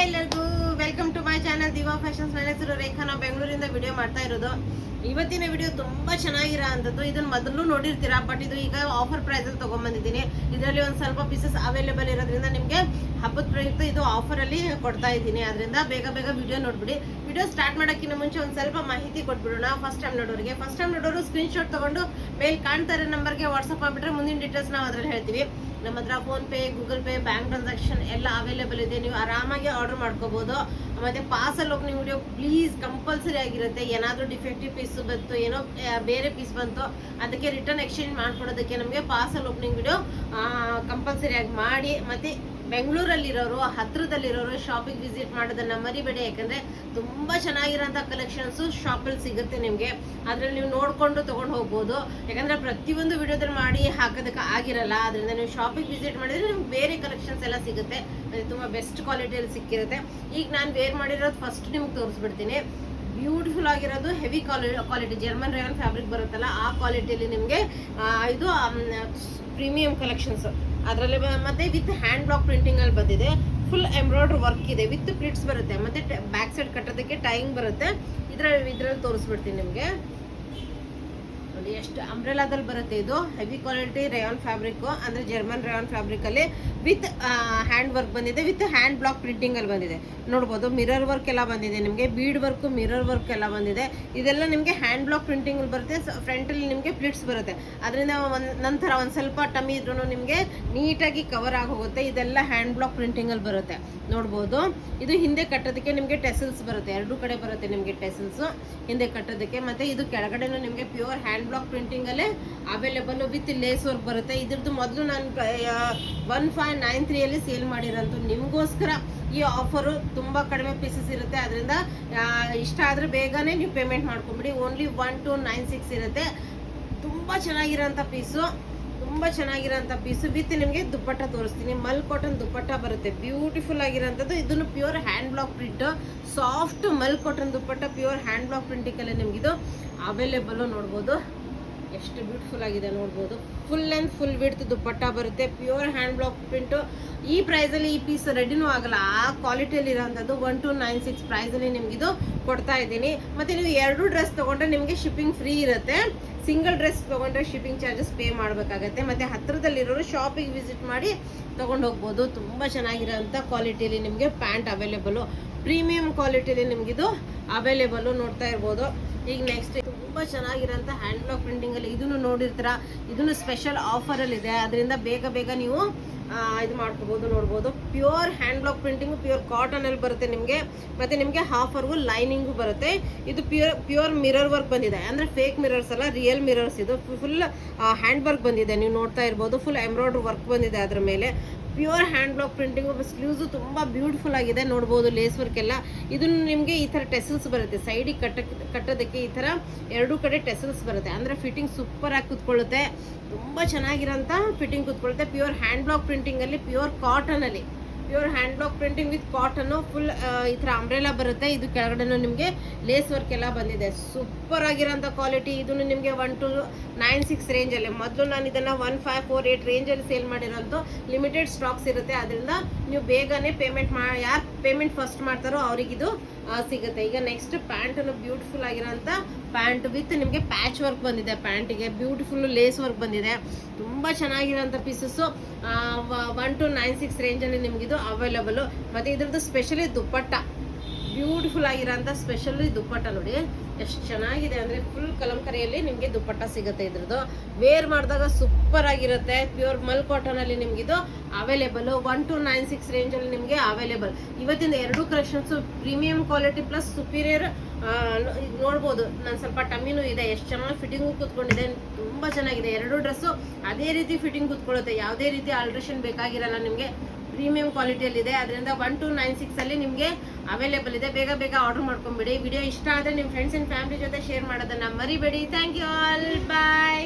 Hi ಎಲ್ಲರಿಗೂ welcome to my channel Diva Fashions. ನನ್ನ ಹೆಸರು ರೇಖಾ. ನಾವು ಬೆಂಗಳೂರಿಂದ ವಿಡಿಯೋ ಮಾಡ್ತಾ ಇರೋದು. ಇವತ್ತಿನ ವಿಡಿಯೋ ತುಂಬಾ ಚೆನ್ನಾಗಿರೋ ಅಂಥದ್ದು. ಇದನ್ನ ಮೊದಲು ನೋಡಿರ್ತೀರಾ, ಬಟ್ ಇದು ಈಗ ಆಫರ್ ಪ್ರೈಸ್ ಅಲ್ಲಿ ತಗೊಂಡ್ಬಂದಿದ್ದೀನಿ. ಇದರಲ್ಲಿ ಒಂದು ಸ್ವಲ್ಪ ಪೀಸಸ್ ಅವೈಲೇಬಲ್ ಇರೋದ್ರಿಂದ ನಿಮಗೆ ಹಬ್ಬದ ಪ್ರಯುಕ್ತ ಇದು ಆಫರ್ ಅಲ್ಲಿ ಕೊಡ್ತಾ ಇದ್ದೀನಿ. ಅದರಿಂದ ಬೇಗ ಬೇಗ ವಿಡಿಯೋ ನೋಡ್ಬಿಡಿ. ವಿಡಿಯೋ ಸ್ಟಾರ್ಟ್ ಮಾಡೋಕ್ಕಿಂತ ಮುಂಚೆ ಒಂದು ಸ್ವಲ್ಪ ಮಾಹಿತಿ ಕೊಟ್ಬಿಡೋಣ. ಫಸ್ಟ್ ಟೈಮ್ ನೋಡೋರು ಸ್ಕ್ರೀನ್ ಶಾಟ್ ತಗೊಂಡು ಮೇಲ್ ಕಾಣ್ತಾ ಇರೋ ನಂಬರ್ಗೆ ವಾಟ್ಸ್ಆಪ್ ಮಾಡಿಬಿಟ್ರೆ ಮುಂದಿನ ಡೀಟೇಲ್ಸ್ ನಾವು ಅದರಲ್ಲಿ ಹೇಳ್ತೀವಿ. ನಮ್ಮ ಹತ್ರ phone pay, Google pay, bank transaction ಎಲ್ಲ ಅವೈಲೇಬಲ್ ಇದೆ. ನೀವು ಆರಾಮಾಗಿ ಆರ್ಡರ್ ಮಾಡ್ಕೋಬಹುದು. ಮತ್ತೆ parcel opening video please compulsory ಆಗಿರುತ್ತೆ. ಏನಾದರೂ ಡಿಫೆಕ್ಟಿವ್ ಪೀಸ್ ಬಂತು, ಏನೋ ಬೇರೆ ಪೀಸ್ ಬಂತು, ಅದಕ್ಕೆ ರಿಟರ್ನ್ ಎಕ್ಸ್ಚೇಂಜ್ ಮಾಡ್ಕೊಡೋದಕ್ಕೆ ನಮಗೆ ಪಾರ್ಸಲ್ ಓಪನಿಂಗ್ ವಿಡಿಯೋ ಕಂಪಲ್ಸರಿ ಆಗಿ ಮಾಡಿ. ಮತ್ತೆ ಬೆಂಗಳೂರಲ್ಲಿರೋರು, ಹತ್ರದಲ್ಲಿರೋರು ಶಾಪಿಂಗ್ ವಿಸಿಟ್ ಮಾಡೋದನ್ನ ಮರಿಬೇಡಿ. ಯಾಕಂದ್ರೆ ತುಂಬಾ ಚೆನ್ನಾಗಿರೋಂಥ ಕಲೆಕ್ಷನ್ಸ್ ಶಾಪಲ್ಲಿ ಸಿಗುತ್ತೆ ನಿಮಗೆ. ಅದ್ರಲ್ಲಿ ನೀವು ನೋಡ್ಕೊಂಡು ತಗೊಂಡು ಹೋಗ್ಬೋದು. ಯಾಕಂದ್ರೆ ಪ್ರತಿಯೊಂದು ವಿಡಿಯೋದಲ್ಲಿ ಮಾಡಿ ಹಾಕೋದಕ್ಕೆ ಆಗಿರಲ್ಲ. ಅದರಿಂದ ನೀವು ಶಾಪಿಂಗ್ ವಿಸಿಟ್ ಮಾಡಿದ್ರೆ ನಿಮ್ಗೆ ಬೇರೆ ಕಲೆಕ್ಷನ್ಸ್ ಎಲ್ಲ ಸಿಗುತ್ತೆ. ಮತ್ತೆ ತುಂಬಾ ಬೆಸ್ಟ್ ಕ್ವಾಲಿಟಿಯಲ್ಲಿ ಸಿಕ್ಕಿರುತ್ತೆ. ಈಗ ನಾನು ವೇರ್ ಮಾಡಿರೋದು ಫಸ್ಟ್ ನಿಮ್ಗೆ ತೋರಿಸ್ಬಿಡ್ತೀನಿ. ಬ್ಯೂಟಿಫುಲ್ ಆಗಿರೋದು heavy quality German rayon fabric ಬರುತ್ತಲ್ಲ, ಆ ಕ್ವಾಲಿಟಿಯಲ್ಲಿ ನಿಮಗೆ ಇದು ಪ್ರೀಮಿಯಂ ಕಲೆಕ್ಷನ್ಸ್. ಅದರಲ್ಲಿ ಮತ್ತೆ ವಿತ್ ಹ್ಯಾಂಡ್ ಬ್ಲಾಕ್ ಪ್ರಿಂಟಿಂಗ್ ಅಲ್ಲಿ ಬಂದಿದೆ. ಫುಲ್ ಎಂಬ್ರಾಯ್ಡ್ರಿ ವರ್ಕ್ ಇದೆ, ವಿತ್ ಪ್ಲಿಟ್ಸ್ ಬರುತ್ತೆ. ಮತ್ತೆ ಬ್ಯಾಕ್ ಸೈಡ್ ಕಟ್ಟೋದಕ್ಕೆ ಟೈಯಿಂಗ್ ಬರುತ್ತೆ. ಇದ್ರಲ್ಲಿ ತೋರಿಸ್ಬಿಡ್ತೀನಿ ನಿಮಗೆ. ನೋಡಿ ಎಷ್ಟು ಅಂಬ್ರೆಲಾದಲ್ಲಿ ಬರುತ್ತೆ. ಇದು ಹೆವಿ ಕ್ವಾಲಿಟಿ ರೇಯಾನ್ ಫ್ಯಾಬ್ರಿಕ್, ಅಂದ್ರೆ ಜರ್ಮನ್ ರೇಯಾನ್ ಫ್ಯಾಬ್ರಿಕ್ ಅಲ್ಲಿ ವಿತ್ ಹ್ಯಾಂಡ್ ವರ್ಕ್ ಬಂದಿದೆ, ವಿತ್ ಹ್ಯಾಂಡ್ ಬ್ಲಾಕ್ ಪ್ರಿಂಟಿಂಗ್ ಅಲ್ಲಿ ಬಂದಿದೆ. ನೋಡ್ಬೋದು ಮಿರರ್ ವರ್ಕ್ ಎಲ್ಲ ಬಂದಿದೆ ನಿಮಗೆ, ಬೀಡ್ ವರ್ಕ್, ಮಿರರ್ ವರ್ಕ್ ಎಲ್ಲ ಬಂದಿದೆ. ಇದೆಲ್ಲ ನಿಮಗೆ ಹ್ಯಾಂಡ್ ಬ್ಲಾಕ್ ಪ್ರಿಂಟಿಂಗ್ ಅಲ್ಲಿ ಬರುತ್ತೆ. ಫ್ರಂಟ್ ಅಲ್ಲಿ ನಿಮಗೆ ಪ್ಲಿಟ್ಸ್ ಬರುತ್ತೆ. ಅದರಿಂದ ನಂತರ ಒಂದ್ ಸ್ವಲ್ಪ ಟಮ್ಮಿ ಇದ್ರೂ ನಿಮಗೆ ನೀಟಾಗಿ ಕವರ್ ಆಗಿ ಹೋಗುತ್ತೆ. ಇದೆಲ್ಲ ಹ್ಯಾಂಡ್ ಬ್ಲಾಕ್ ಪ್ರಿಂಟಿಂಗ್ ಅಲ್ಲಿ ಬರುತ್ತೆ. ನೋಡ್ಬೋದು. ಇದು ಹಿಂದೆ ಕಟ್ಟೋದಕ್ಕೆ ನಿಮಗೆ ಟೆಸಲ್ಸ್ ಬರುತ್ತೆ. ಎರಡು ಕಡೆ ಬರುತ್ತೆ ನಿಮಗೆ ಟೆಸಲ್ಸ್ ಹಿಂದೆ ಕಟ್ಟೋದಕ್ಕೆ. ಮತ್ತೆ ಇದು ಕೆಳಗಡೆನೂ ನಿಮಗೆ ಪ್ಯೂರ್ ಹ್ಯಾಂಡ್ ಬ್ಲಾಕ್ ಪ್ರಿಂಟಿಂಗ್ ಅಲ್ಲೇ ಅವೈಲೇಬಲ್ ವಿತ್ ಲೇಸ್ ವರ್ಕ್ ಬರುತ್ತೆ. ಇದ್ರದ್ದು ಮೊದಲು ನಾನು 1593 ಅಲ್ಲಿ ಸೇಲ್ ಮಾಡಿರೋಂಥ ನಿಮಗೋಸ್ಕರ ಈ ಆಫರು ತುಂಬಾ ಕಡಿಮೆ ಪೀಸಸ್ ಇರುತ್ತೆ. ಅದರಿಂದ ಇಷ್ಟ ಆದ್ರೆ ಬೇಗನೆ ನೀವು ಪೇಮೆಂಟ್ ಮಾಡ್ಕೊಂಬಿಡಿ. ಓನ್ಲಿ 1296 ಇರುತ್ತೆ. ತುಂಬಾ ಚೆನ್ನಾಗಿರೋಂಥ ಪೀಸು ವಿತ್ ನಿಮಗೆ ದುಪ್ಪಟ್ಟ ತೋರಿಸ್ತೀನಿ. ಮಲ್ ಕಾಟನ್ ದುಪ್ಪಟ್ಟ ಬರುತ್ತೆ, ಬ್ಯೂಟಿಫುಲ್ ಆಗಿರೋಂಥದ್ದು. ಇದನ್ನು pure hand block print, soft mul cotton dupatta pure hand block printing ಅಲ್ಲಿ ನಿಮ್ಗೆ ಇದು ಅವೈಲೇಬಲ್. ನೋಡ್ಬೋದು ಎಷ್ಟು ಬ್ಯೂಟಿಫುಲ್ ಆಗಿದೆ. ನೋಡ್ಬೋದು full length full width dupatta ಬರುತ್ತೆ, ಪ್ಯೂರ್ ಹ್ಯಾಂಡ್ ಬ್ಲಾಕ್ ಪ್ರಿಂಟ್. ಈ ಪ್ರೈಸಲ್ಲಿ ಈ ಪೀಸ್ ರೆಡಿನೂ ಆಗಲ್ಲ, ಆ ಕ್ವಾಲಿಟಿಯಲ್ಲಿ ಇರೋಂಥದ್ದು 1296 ಪ್ರೈಸಲ್ಲಿ ನಿಮ್ಗೆ ಇದು ಕೊಡ್ತಾ ಇದ್ದೀನಿ. ಮತ್ತೆ ನೀವು 2 ಡ್ರೆಸ್ ತಗೊಂಡ್ರೆ ನಿಮಗೆ ಶಿಪ್ಪಿಂಗ್ ಫ್ರೀ ಇರುತ್ತೆ. ಸಿಂಗಲ್ ಡ್ರೆಸ್ ತಗೊಂಡ್ರೆ ಶಿಪ್ಪಿಂಗ್ ಚಾರ್ಜಸ್ ಪೇ ಮಾಡಬೇಕಾಗತ್ತೆ. ಮತ್ತೆ ಹತ್ರದಲ್ಲಿರೋರು ಶಾಪಿಂಗ್ ವಿಸಿಟ್ ಮಾಡಿ ತಗೊಂಡು ಹೋಗ್ಬೋದು. ತುಂಬಾ ಚೆನ್ನಾಗಿರೋಂಥ ಕ್ವಾಲಿಟಿಯಲ್ಲಿ ನಿಮಗೆ ಪ್ಯಾಂಟ್ ಅವೈಲೇಬಲ್, ಪ್ರೀಮಿಯಂ ಕ್ವಾಲಿಟಿಯಲ್ಲಿ ನಿಮ್ಗಿದು ಅವೈಲೇಬಲ್. ನೋಡ್ತಾ ಇರ್ಬೋದು. ಈಗ ನೆಕ್ಸ್ಟ್ ತುಂಬಾ ಚೆನ್ನಾಗಿರೋಂಥ ಹ್ಯಾಂಡ್ ಬ್ಲಾಕ್ ಪ್ರಿಂಟಿಂಗ್ ಅಲ್ಲಿ ಇದನ್ನು ನೋಡಿರ್ತೀರಾ. ಇದನ್ನು ಸ್ಪೆಷಲ್ ಆಫರ್ ಅಲ್ಲಿ ಇದೆ. ಅದರಿಂದ ಬೇಗ ನೀವು ಇದು ಮಾಡ್ಕೋಬಹುದು. ನೋಡ್ಬೋದು pure hand block printing, pure cotton ಅಲ್ಲಿ ಬರುತ್ತೆ ನಿಮಗೆ. ಮತ್ತೆ ನಿಮಗೆ ಹಾಫ್ ವರ್ಗು ಲೈನಿಂಗು ಬರುತ್ತೆ. ಇದು ಪ್ಯೂರ್ ಮಿರರ್ ವರ್ಕ್ ಬಂದಿದೆ, ಅಂದ್ರೆ ಫೇಕ್ ಮಿರರ್ಸ್ ಅಲ್ಲ, ರಿಯಲ್ ಮಿರರ್ಸ್. ಇದು ಫುಲ್ ಹ್ಯಾಂಡ್ ವರ್ಕ್ ಬಂದಿದೆ. ನೀವು ನೋಡ್ತಾ ಇರ್ಬೋದು. ಫುಲ್ ಎಂಬ್ರಾಯ್ಡ್ರಿ ವರ್ಕ್ ಬಂದಿದೆ ಅದ್ರ ಮೇಲೆ. Pure hand block printing. Sleeves ತುಂಬಾ ಬ್ಯೂಟಿಫುಲ್ ಆಗಿದೆ. ನೋಡ್ಬೋದು ಲೇಸ್ ವರ್ಕ್ ಎಲ್ಲ. ಇದನ್ನು ನಿಮಗೆ ಈ ತರ ಟೆಸಲ್ಸ್ ಬರುತ್ತೆ. ಸೈಡಿಗೆ ಕಟ್ಟೋದಕ್ಕೆ ಈ ತರ 2 ಕಡೆ ಟೆಸಲ್ಸ್ ಬರುತ್ತೆ. ಅಂದ್ರೆ ಫಿಟ್ಟಿಂಗ್ ಸೂಪರ್ ಆಗಿ ಕುತ್ಕೊಳ್ಳುತ್ತೆ. ತುಂಬಾ ಚೆನ್ನಾಗಿರೋಂಥ ಫಿಟ್ಟಿಂಗ್ ಕುತ್ಕೊಳ್ಳುತ್ತೆ. ಪ್ಯೂರ್ ಹ್ಯಾಂಡ್ ಬ್ಲಾಕ್ ಪ್ರಿಂಟಿಂಗ್ ಅಲ್ಲಿ, ಪ್ಯೂರ್ ಕಾಟನ್ ಅಲ್ಲಿ, pure hand block printing with cotton. Full ಈ ತರ ಅಂಬ್ರೆಲಾ ಬರುತ್ತೆ. ಇದು ಕೆಳಗಡೆನೂ ನಿಮಗೆ ಲೇಸ್ ವರ್ಕ್ ಎಲ್ಲ ಬಂದಿದೆ. ಸೂಪರ್ ಆಗಿರೋಂಥ ಕ್ವಾಲಿಟಿ. ಇದನ್ನು ನಿಮಗೆ 1296 ರೇಂಜ್ ಅಲ್ಲಿ. ಮೊದಲು ನಾನು ಇದನ್ನ 1548 ರೇಂಜ್ ಅಲ್ಲಿ ಸೇಲ್ ಮಾಡಿರೋಂಥ ಲಿಮಿಟೆಡ್ ಸ್ಟಾಕ್ಸ್ ಇರುತ್ತೆ. ಅದರಿಂದ ನೀವು ಬೇಗನೆ ಪೇಮೆಂಟ್ ಯಾರು ಪೇಮೆಂಟ್ ಫಸ್ಟ್ ಮಾಡ್ತಾರೋ ಅವ್ರಿಗೆ ಇದು ಸಿಗುತ್ತೆ. ಈಗ ನೆಕ್ಸ್ಟ್ ಪ್ಯಾಂಟ್ ಬ್ಯೂಟಿಫುಲ್ ಆಗಿರೋಂಥ ಪ್ಯಾಂಟ್ ವಿತ್ ನಿಮಗೆ ಪ್ಯಾಚ್ ವರ್ಕ್ ಬಂದಿದೆ. ಪ್ಯಾಂಟಿಗೆ ಬ್ಯೂಟಿಫುಲ್ ಲೇಸ್ ವರ್ಕ್ ಬಂದಿದೆ. ತುಂಬಾ ಚೆನ್ನಾಗಿರೋಂಥ ಪೀಸಸ್ಸು 1296 ರೇಂಜಲ್ಲಿ ನಿಮಗಿದು ಅವೈಲೇಬಲ್. ಮತ್ತೆ ಇದ್ರದ್ದು ಸ್ಪೆಷಲಿ ದುಪ್ಪಟ್ಟ, ಬ್ಯೂಟಿಫುಲ್ ಆಗಿರೋಂಥ ಸ್ಪೆಷಲಿ ದುಪ್ಪಟ್ಟ. ನೋಡಿ ಎಷ್ಟು ಚೆನ್ನಾಗಿದೆ ಅಂದರೆ ಫುಲ್ ಕಲಂಕರಿಯಲ್ಲಿ ನಿಮಗೆ ದುಪ್ಪಟ್ಟ ಸಿಗುತ್ತೆ. ಇದ್ರದ್ದು ವೇರ್ ಮಾಡಿದಾಗ ಸೂಪರ್ ಆಗಿರುತ್ತೆ. ಪ್ಯೂರ್ ಮಲ್ ಕಾಟನ್ ಅಲ್ಲಿ ನಿಮ್ಗಿದು ಅವೈಲೇಬಲ್. 1296 ರೇಂಜಲ್ಲಿ ನಿಮಗೆ ಅವೈಲೇಬಲ್. ಇವತ್ತಿನ 2 collections premium quality plus superior. ನೋಡ್ಬೋದು ನಾನು ಸ್ವಲ್ಪ ಟಮ್ಮಿನೂ ಇದೆ. ಎಷ್ಟು ಚೆನ್ನಾಗಿ ಫಿಟ್ಟಿಂಗು ಕೂತ್ಕೊಂಡಿದೆ. ತುಂಬಾ ಚೆನ್ನಾಗಿದೆ. 2 ಡ್ರೆಸ್ಸು ಅದೇ ರೀತಿ ಫಿಟ್ಟಿಂಗ್ ಕೂತ್ಕೊಳ್ಳುತ್ತೆ. ಯಾವುದೇ ರೀತಿ ಆಲ್ಟ್ರೇಷನ್ ಬೇಕಾಗಿರಲ್ಲ ನಿಮಗೆ. ಪ್ರೀಮಿಯಂ ಕ್ವಾಲಿಟಿಯಲ್ಲಿ ಇದೆ. ಅದರಿಂದ 1296 ಅಲ್ಲಿ ನಿಮಗೆ ಅವೈಲೇಬಲ್ ಇದೆ. ಬೇಗ ಆರ್ಡರ್ ಮಾಡ್ಕೊಂಬಿಡಿ. ವಿಡಿಯೋ ಇಷ್ಟ ಆದರೆ ನಿಮ್ಮ ಫ್ರೆಂಡ್ಸ್ ಅಂಡ್ ಫ್ಯಾಮಿಲಿ ಜೊತೆ ಶೇರ್ ಮಾಡೋದನ್ನ ಮರಿಬೇಡಿ. Thank you all, bye.